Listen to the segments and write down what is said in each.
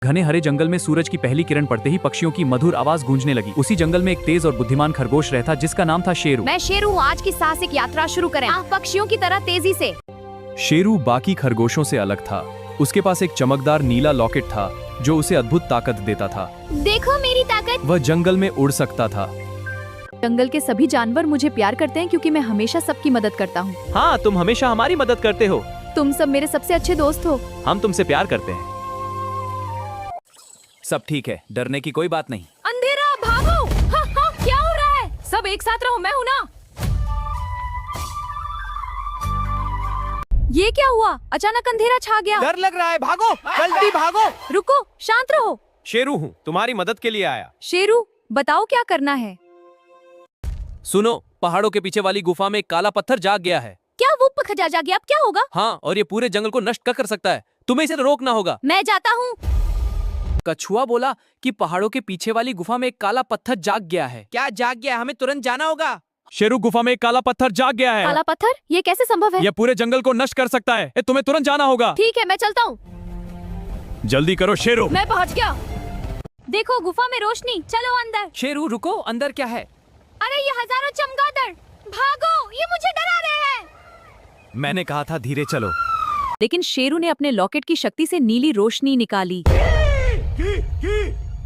घने हरे जंगल में सूरज की पहली किरण पड़ते ही पक्षियों की मधुर आवाज गूंजने लगी। उसी जंगल में एक तेज और बुद्धिमान खरगोश रहता जिसका नाम था शेरू। मैं शेरू हूँ, आज की साहसिक यात्रा शुरू करें। आप पक्षियों की तरह तेजी से। शेरू बाकी खरगोशों से अलग था। उसके पास एक चमकदार नीला लॉकेट था जो उसे अद्भुत ताकत देता था। देखो मेरी ताकत। वह जंगल में उड़ सकता था। जंगल के सभी जानवर मुझे प्यार करते हैं क्योंकि मैं हमेशा सबकी मदद करता हूँ। हाँ, तुम हमेशा हमारी मदद करते हो। तुम सब मेरे सबसे अच्छे दोस्त हो। हम तुमसे प्यार करते हैं। सब ठीक है, डरने की कोई बात नहीं। अंधेरा भागो। हाँ, हाँ, क्या हो रहा है? सब एक साथ रहो, मैं हूँ ना। ये क्या हुआ? अचानक अंधेरा छा गया। डर लग रहा है, भागो, जल्दी भागो। रुको, शांत रहो। शेरू हूँ, तुम्हारी मदद के लिए आया। शेरू, बताओ क्या करना है? सुनो, पहाड़ों के पीछे वाली गुफा में एक काला पत्थर जाग गया है। क्या वो खजा जागे? अब क्या होगा? हाँ, और ये पूरे जंगल को नष्ट कर सकता है। तुम्हें इसे रोकना होगा। मैं जाता हूँ। कछुआ बोला कि पहाड़ों के पीछे वाली गुफा में एक काला पत्थर जाग गया है। क्या जाग गया? हमें तुरंत जाना होगा। शेरू, गुफा में एक काला पत्थर जाग गया है। काला पत्थर? ये कैसे संभव है? यह पूरे जंगल को नष्ट कर सकता है। तुम्हें तुरंत जाना होगा। ठीक है, मैं चलता हूँ। जल्दी करो शेरू। मैं पहुँच गया। देखो, गुफा में रोशनी। चलो अंदर। शेरू रुको, अंदर क्या है? अरे ये हजारों चमगादड़। भागो, ये मुझे डरा रहे हैं। मैंने कहा था धीरे चलो। लेकिन शेरू ने अपने लॉकेट की शक्ति से नीली रोशनी निकाली।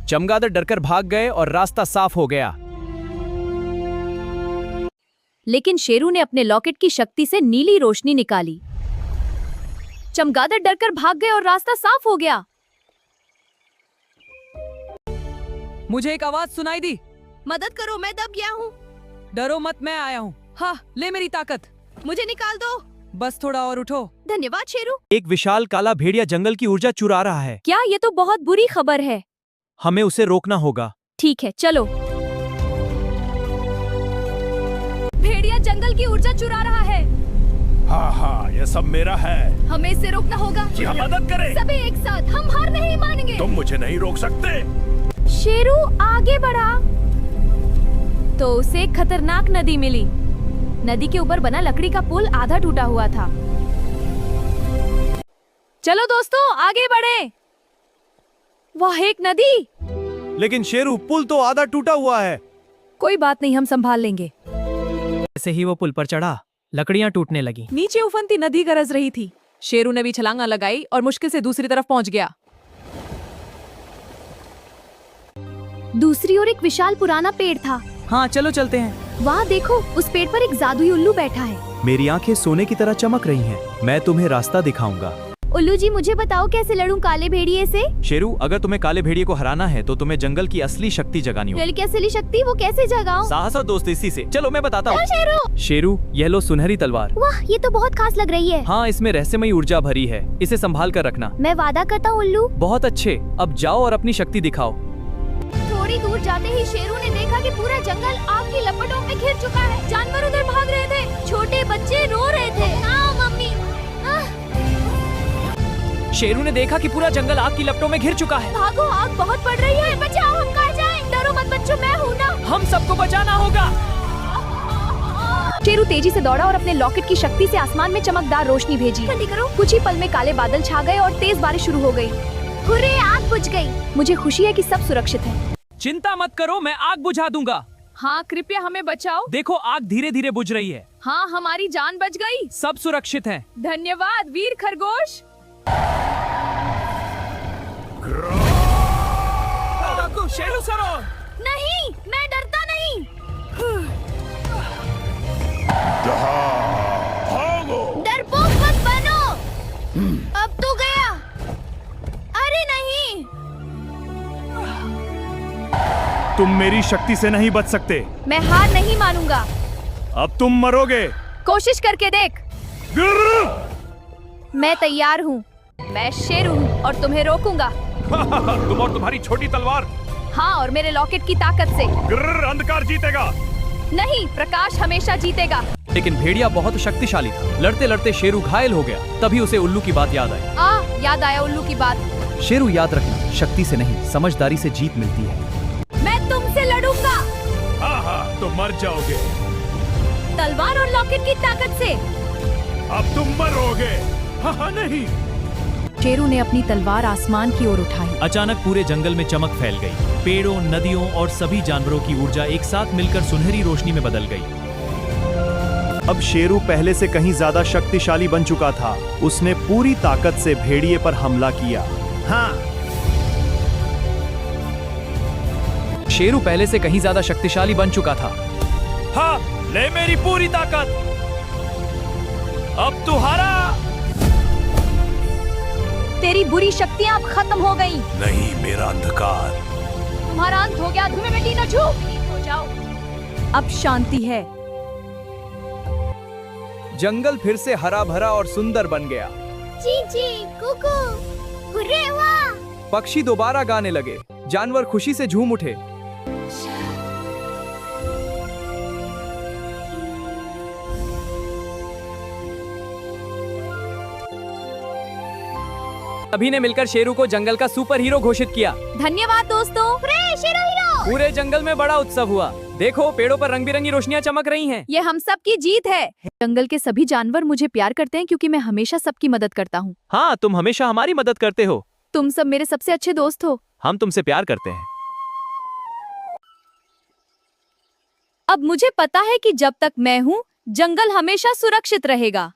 चमगादड़ डरकर भाग गए और रास्ता साफ हो गया। लेकिन शेरू ने अपने लॉकेट की शक्ति से नीली रोशनी निकाली। चमगादड़ डरकर भाग गए और रास्ता साफ हो गया। मुझे एक आवाज सुनाई दी। मदद करो, मैं दब गया हूँ। डरो मत, मैं आया हूँ। हाँ, ले मेरी ताकत। मुझे निकाल दो। बस थोड़ा और उठो। धन्यवाद शेरू। एक विशाल काला भेड़िया जंगल की ऊर्जा चुरा रहा है। क्या? ये तो बहुत बुरी खबर है। हमें उसे रोकना होगा। ठीक है, चलो। भेड़िया जंगल की ऊर्जा चुरा रहा है। हाँ, ये सब मेरा है। हमें इसे रोकना होगा। जी हाँ, मदद करें। सभी एक साथ, हम हार नहीं मानेंगे। तुम मुझे नहीं रोक सकते। शेरू आगे बढ़ा तो उसे एक खतरनाक नदी मिली। नदी के ऊपर बना लकड़ी का पुल आधा टूटा हुआ था। चलो दोस्तों, आगे बढ़े। वह एक नदी। लेकिन शेरू, पुल तो आधा टूटा हुआ है। कोई बात नहीं, हम संभाल लेंगे। जैसे ही वो पुल पर चढ़ा, लकड़ियां टूटने लगी। नीचे उफनती नदी गरज रही थी। शेरू ने भी छलांगा लगाई और मुश्किल से दूसरी तरफ पहुंच गया। दूसरी ओर एक विशाल पुराना पेड़ था। हाँ, चलो चलते हैं। वहाँ देखो, उस पेड़ पर एक जादुई उल्लू बैठा है। मेरी आंखें सोने की तरह चमक रही हैं। मैं तुम्हें रास्ता दिखाऊंगा। उल्लू जी, मुझे बताओ कैसे लड़ूं काले भेड़िए से? शेरू, अगर तुम्हें काले भेड़िए को हराना है तो तुम्हें जंगल की असली शक्ति जगानी होगी। रेल की असली शक्ति वो कैसे जगाऊं? साहस और दोस्ती इसी से। चलो मैं बताता हूँ। शेरू। शेरू, यह लो सुनहरी तलवार। वाह, ये तो बहुत खास लग रही है। हाँ, इसमें रहस्यमयी ऊर्जा भरी है। इसे संभाल कर रखना। मैं वादा करता हूँ उल्लू। बहुत अच्छे, अब जाओ और अपनी शक्ति दिखाओ। थोड़ी दूर जाते ही शेरू ने देखा कि पूरा जंगल आग की लपटों में घिर चुका है। जानवर उधर भाग रहे थे, छोटे बच्चे रो रहे थे। आओ मम्मी। शेरू ने देखा कि पूरा जंगल आग की लपटों में घिर चुका है। भागो, आग बहुत बढ़ रही है। बचाओ, हम कहाँ जाएं? डरो मत बच्चों, मैं हूँ ना। हम सबको बचाना होगा। शेरू तेजी से दौड़ा और अपने लॉकेट की शक्ति से आसमान में चमकदार रोशनी भेजी। जल्दी करो। कुछ ही पल में काले बादल छा गए और तेज बारिश शुरू हो गई। हुर्रे, आग बुझ गई। मुझे खुशी है कि सब सुरक्षित है। चिंता मत करो, मैं आग बुझा दूंगा। हाँ, कृपया हमें बचाओ। देखो, आग धीरे धीरे बुझ रही है। हाँ, हमारी जान बच गई। सब सुरक्षित हैं। धन्यवाद वीर खरगोश। शेरू सरो। नहीं, मैं डरता नहीं। भागो। डरपोक मत बनो। अब तो गया। अरे नहीं। तुम मेरी शक्ति से नहीं बच सकते। मैं हार नहीं मानूंगा। अब तुम मरोगे। कोशिश करके देख। मैं तैयार हूँ। मैं शेरू हूँ और तुम्हें रोकूंगा। तुम और तुम्हारी छोटी तलवार। हाँ, और मेरे लॉकेट की ताकत से। अंधकार जीतेगा। नहीं, प्रकाश हमेशा जीतेगा। लेकिन भेड़िया बहुत शक्तिशाली था। लड़ते लड़ते शेरू घायल हो गया। तभी उसे उल्लू की बात याद आई। याद आया उल्लू की बात। शेरू, याद रखना, शक्ति से नहीं समझदारी से जीत मिलती है। मैं तुमसे लड़ूंगा। हाँ, तुम मर जाओगे। तलवार और लॉकेट की ताकत से। अब तुम मरोगे। हाँ, नहीं। शेरू ने अपनी तलवार आसमान की ओर उठाई। अचानक पूरे जंगल में चमक फैल गई। पेड़ों, नदियों और सभी जानवरों की ऊर्जा एक साथ मिलकर सुनहरी रोशनी में बदल गई। अब शेरू पहले से कहीं ज्यादा शक्तिशाली बन चुका था। उसने पूरी ताकत से भेड़िए पर हमला किया। हाँ, शेरू पहले से कहीं ज्यादा शक्तिशाली बन चुका था। हाँ, ले मेरी पूरी ताकत। अब तू हारा। तेरी बुरी शक्तियां अब खत्म हो गई। नहीं, मेरा अंधकार। तुम्हारा अंत हो गया। धुएं में न छू। हो जाओ। अब शांति है। जंगल फिर से हरा भरा और सुंदर बन गया। चींची, कुकू, हुर्रे वाह। पक्षी दोबारा गाने लगे। जानवर खुशी से झूम उठे। सभी ने मिलकर शेरू को जंगल का सुपर हीरो घोषित किया। धन्यवाद दोस्तों। शेरू हीरो। पूरे जंगल में बड़ा उत्सव हुआ। देखो, पेड़ों पर रंग बिरंगी रोशनियां चमक रही हैं। ये हम सब की जीत है। जंगल के सभी जानवर मुझे प्यार करते हैं क्योंकि मैं हमेशा सबकी मदद करता हूँ। हाँ, तुम हमेशा हमारी मदद करते हो। तुम सब मेरे सबसे अच्छे दोस्त हो। हम तुमसे प्यार करते हैं। अब मुझे पता है कि जब तक मैं हूँ, जंगल हमेशा सुरक्षित रहेगा।